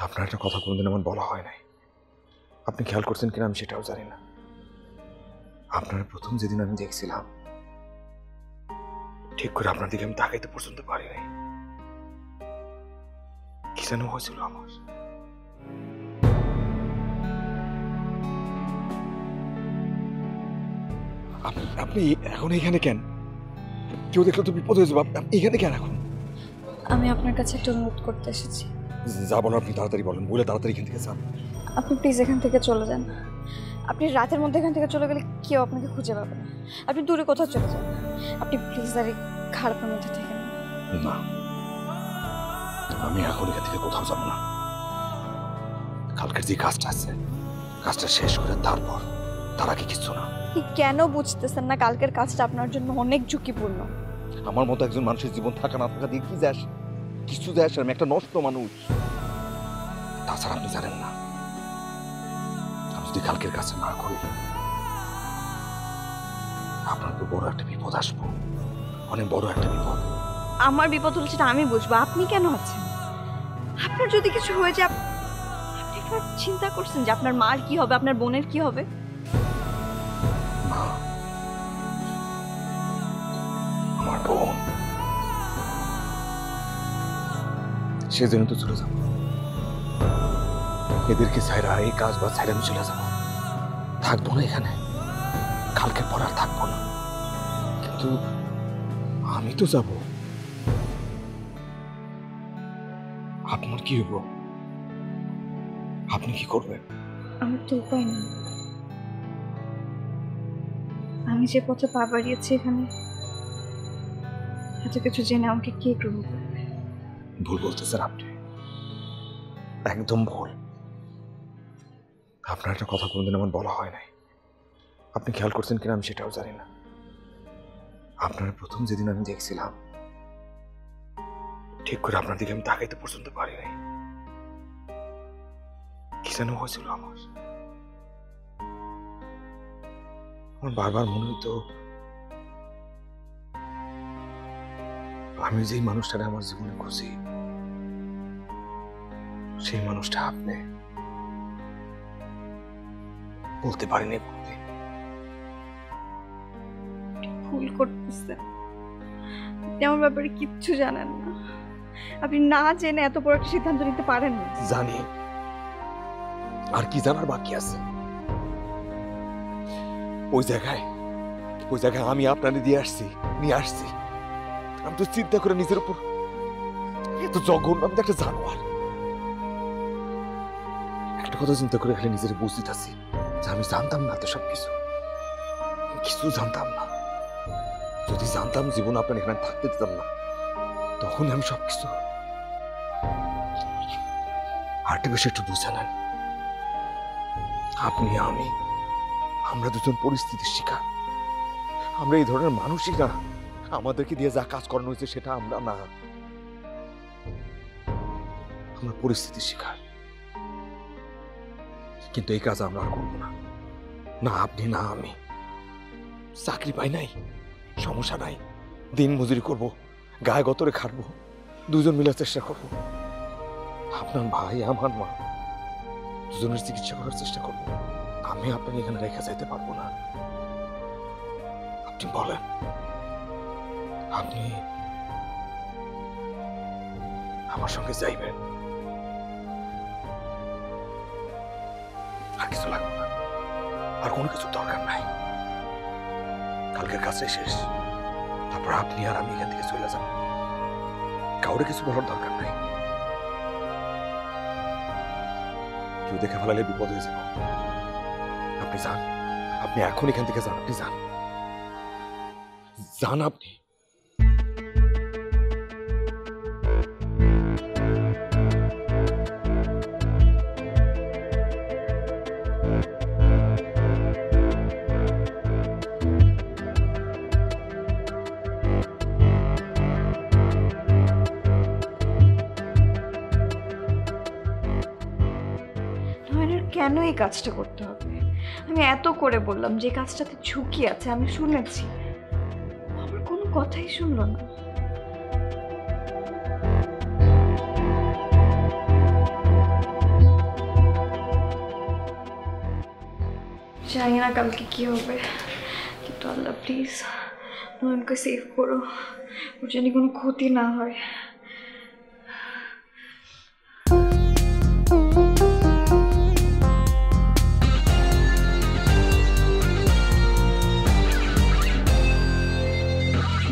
আপনার একটা কথা কোনোদিন আমার বলা হয় নাই। আপনি খেয়াল করছেন কিনা আমি সেটাও জানি না। আপনার প্রথম যেদিন আমি দেখছিলাম, ঠিক করে আপনার দিকে আমি তাকাইতে পর্যন্ত পারি নাই। কি যেন হয়েছিল আমার। আপনি এখন এখানে কেন? কেউ দেখলে তো বিপদ হয়ে যাবে। আপনি এখানে কেন এখন? আমি আপনার কাছে একটা অনুরোধ করতে এসেছি। যা বলার আপনি তাড়াতাড়ি বলেন, বলে তাড়াতাড়ি এখান থেকে যান। আপনি প্লিজ এখান থেকে চলে যান। আপনি রাতের মধ্যে এখান থেকে চলে গেলে কেউ আপনাকে খুঁজে পাবে না। আপনি দূরে কোথাও চলে যান। আপনি প্লিজ আর এই খারাপের মধ্যে থেকে না, আমি এখন এখান থেকে কোথাও যাব না। কালকের যে কাজটা আছে, কাজটা শেষ করে তারপর, তার আগে কিছু না। আপনি কেন বুঝতেছেন না কালকের কাজটা আপনার জন্য অনেক ঝুঁকিপূর্ণ? আমার মতো একজন মানুষের জীবন থাকা না থাকা দিয়ে কি যায় আসে? কিছু যায় আসে? আমি একটা নষ্ট মানুষ। তাছাড়া আপনি জানেন না, আমি যদি কালকের কাছে না করি, আপনার তো বড় একটা বিপদ আসবো, অনেক বড় একটা বিপদ। আমার বিপদ হলে সেটা আমি বুঝবো, আপনি কেন আছেন? আপনার যদি কিছু হয়ে যায়, আপনি একবার চিন্তা করছেন যে আপনার মার কি হবে, আপনার বোনের কি হবে? মা, আমার বোন, সেজন্য তো চলে যাবো। এদেরকে ছাইরা, এই কাজ বা ছাইরা আমি চলে যাবো, থাকবো না এখানে। কালকের পর আর থাকবো না। কিন্তু আমি তো যাব, আপনার কি হইব? আপনি কি করবেন? আমার তো উপায় নেই। আমি যে পথে পা বাড়িয়েছি এখানে, এত কিছু জেনে আমাকে কে গ্রহণ করবে? ভুল বলতেছেন আপনি, একদম ভুল। আপনার একটা কথা কোনোদিন আমার বলা হয় নাই। আপনি খেয়াল করছেন কিনা আমি সেটাও জানি না। আপনার প্রথম যেদিন আমি দেখছিলাম, ঠিক করে আপনার দিকে আমি তাকাইতে পর্যন্ত পারি নাই। কি যেন হয়েছিল আমার। আমার বারবার মনে হতো, আমি যেই মানুষটারে আমার জীবনে খুঁজি, সেই মানুষটা আপনি। বলতে পারিনি কোনদিন। ভুল করতেছেন। আপনি আমার ব্যাপারে কিচ্ছু জানেন না। আপনি না জেনে এত বড় একটা সিদ্ধান্ত নিতে পারেন না। জানি, আর কি জানার বাকি আছে? ওই জায়গায় আমি আপনারে নিয়ে আসছি। আমি তো চিন্তা করে নিজের উপর এত জঘন্য, আমি তো একটা জানোয়ার। একটা কথা চিন্তা করে খালি নিজের বুঝতে আছি যে আমি জানতাম না তো সবকিছু, কিছু জানতাম না। যদি জানতাম জীবন আপনার এখানে থাকতে দিতাম না, তখন আমি সবকিছু। আরেকটা বিষয় একটু বুঝে নেন, আপনি আমরা দুজন পরিস্থিতির শিকার। আমরা এই ধরনের মানুষই না। আমাদেরকে দিয়ে যা কাজ করানো হয়েছে সেটা আমরা না, আমরা পরিস্থিতির শিকার। কিন্তু এই কাজ আমরা আর করবো না, না আপনি না আমি। চাকরি পাই নাই, সমস্যা নাই, দিন মজুরি করব, গায়ে গতরে খাটবো, দুজন মিলে চেষ্টা করব। আপনার ভাই, আমার মা, দুজনের চিকিৎসা করার চেষ্টা করব। আমি আপনাকে এখানে রেখে যাইতে পারবো না। আপনি বলেন, আপনি আমার সঙ্গে যাইবেন? আর কিছু লাগবে না, আর কোনো কিছু দরকার নাই। কালকের কাজটাই শেষ, তারপর আপনি আর আমি এখান থেকে চলে যাব। কাউরে কিছু বলার দরকার নাই। কেউ দেখে ফেলালে বিপদ হয়ে যাব। আপনি যান, আপনি এখন এখান থেকে যান, আপনি যান, যান আপনি। নয়নের কেন এই কাজটা করতে হবে? আমি এত করে বললাম যে কাজটাতে ঝুঁকি আছে, আমি শুনেছি। আমার কোনো কথাই শুনলো না। জানি না কালকে কি হবে, কিন্তু আল্লাহ প্লিজ নয়নকে সেভ করো, ওর জানি কোনো ক্ষতি না হয়।